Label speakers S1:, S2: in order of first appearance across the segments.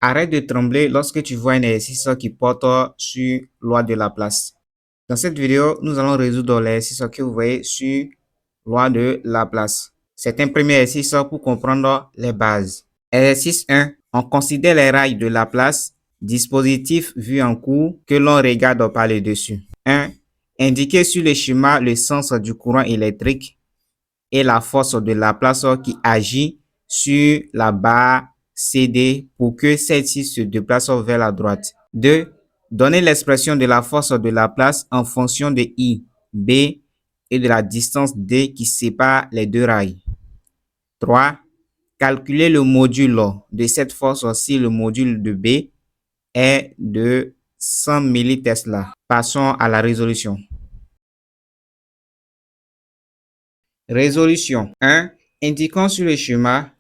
S1: Arrête de trembler lorsque tu vois un exercice qui porte sur loi de Laplace. Dans cette vidéo, nous allons résoudre l'exercice que vous voyez sur loi de Laplace. C'est un premier exercice pour comprendre les bases. Exercice 1. On considère les rails de Laplace, dispositif vu en cours que l'on regarde par le dessus. 1. Indiquer sur le schéma le sens du courant électrique et la force de Laplace qui agit sur la barre CD pour que celle-ci se déplace vers la droite. 2. Donner l'expression de la force de Laplace en fonction de I, B et de la distance D qui sépare les deux rails. 3. Calculer le module de cette force si le module de B est de 100 millitesla. Passons à la résolution. Résolution 1. Indiquons sur le schéma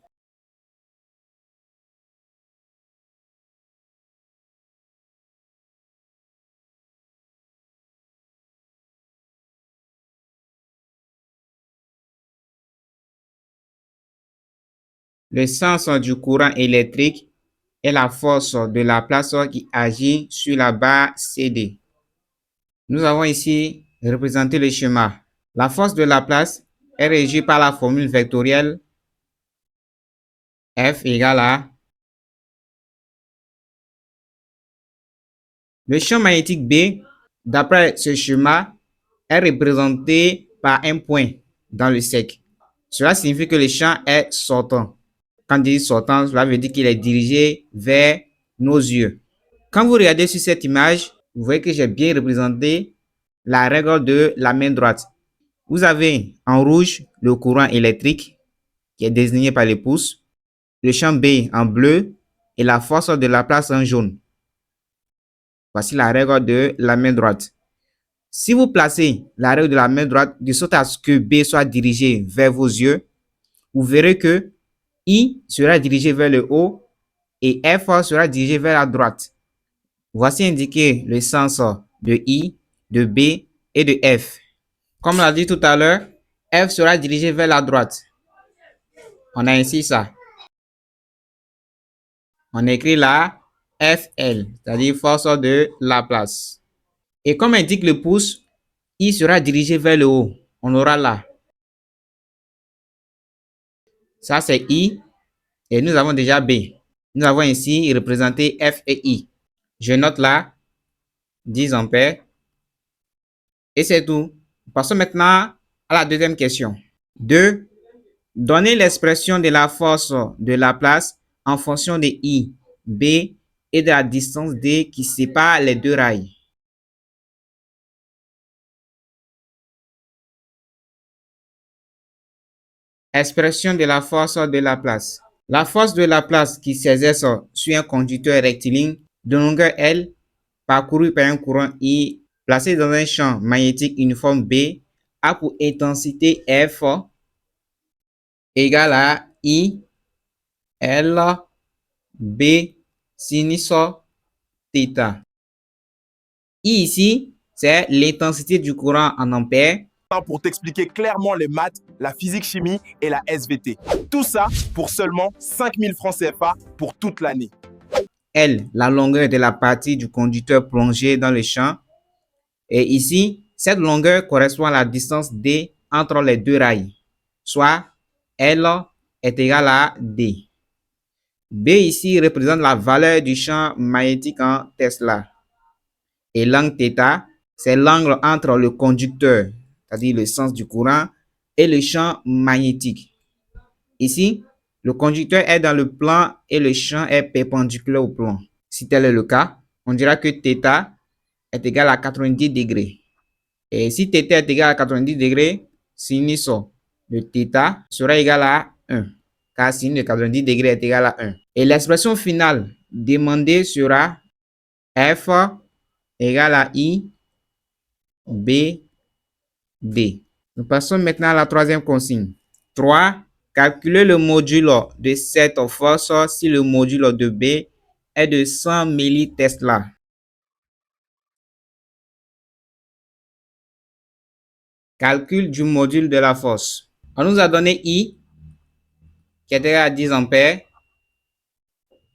S1: le sens du courant électrique et la force de Laplace qui agit sur la barre CD. Nous avons ici représenté le schéma. La force de Laplace est régie par la formule vectorielle F égale à le champ magnétique B, d'après ce schéma, est représenté par un point dans le cercle. Cela signifie que le champ est sortant. Quand je dis sortant, cela veut dire qu'il est dirigé vers nos yeux. Quand vous regardez sur cette image, vous voyez que j'ai bien représenté la règle de la main droite. Vous avez en rouge le courant électrique qui est désigné par les pouces, le champ B en bleu et la force de Laplace en jaune. Voici la règle de la main droite. Si vous placez la règle de la main droite de sorte à ce que B soit dirigé vers vos yeux, vous verrez que I sera dirigé vers le haut et F sera dirigé vers la droite. Voici indiqué le sens de I, de B et de F. Comme on l'a dit tout à l'heure, F sera dirigé vers la droite. On a ici ça. On écrit là FL, c'est-à-dire force de Laplace. Et comme indique le pouce, I sera dirigé vers le haut. On aura là. Ça, c'est I. Et nous avons déjà B. Nous avons ici représenté F et I. Je note là 10 ampères. Et c'est tout. Passons maintenant à la deuxième question. 2. Donner l'expression de la force de Laplace en fonction de I, B et de la distance D qui sépare les deux rails. Expression de la force de Laplace. La force de Laplace qui s'exerce sur un conducteur rectiligne de longueur L parcouru par un courant I placé dans un champ magnétique uniforme B a pour intensité F égale à I L B sinus θ. I ici, c'est l'intensité du courant en ampères.
S2: Pour t'expliquer clairement les maths, la physique-chimie et la SVT. Tout ça pour seulement 5000 francs CFA pour toute l'année.
S1: L, la longueur de la partie du conducteur plongé dans le champ. Et ici, cette longueur correspond à la distance D entre les deux rails, soit L est égal à D. B ici représente la valeur du champ magnétique en Tesla. Et l'angle θ, c'est l'angle entre le conducteur, c'est-à-dire le sens du courant, et le champ magnétique. Ici, le conducteur est dans le plan et le champ est perpendiculaire au plan. Si tel est le cas, on dira que θ est égal à 90 degrés. Et si θ est égal à 90 degrés, sinus de θ sera égal à 1, car sinus de 90 degrés est égal à 1. Et l'expression finale demandée sera F égale à I, B, D. Nous passons maintenant à la troisième consigne. 3. Calculer le module de cette force si le module de B est de 100 millitesla. Calcul du module de la force. On nous a donné I qui est égal à 10 ampères,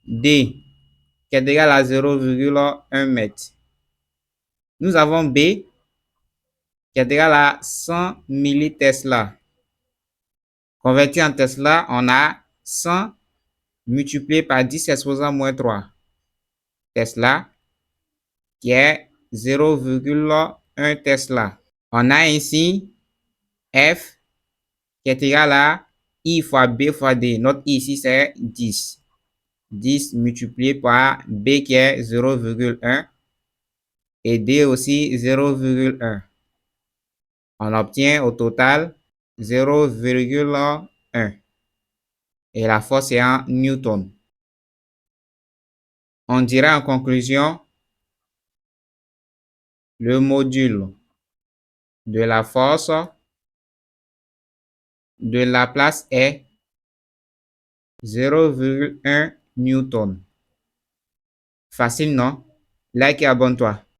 S1: D qui est égal à 0,1 mètre. Nous avons B qui est égal à 100 millitesla. Converti en Tesla, on a 100 multiplié par 10 exposant moins 3. Tesla qui est 0,1 Tesla. On a ici F qui est égal à I fois B fois D. Notre I ici, c'est 10. 10 multiplié par B qui est 0,1 et D aussi 0,1. On obtient au total 0,1. Et la force est en newton. On dirait en conclusion, le module de la force de Laplace est 0,1 newton. Facile, non? Like et abonne-toi.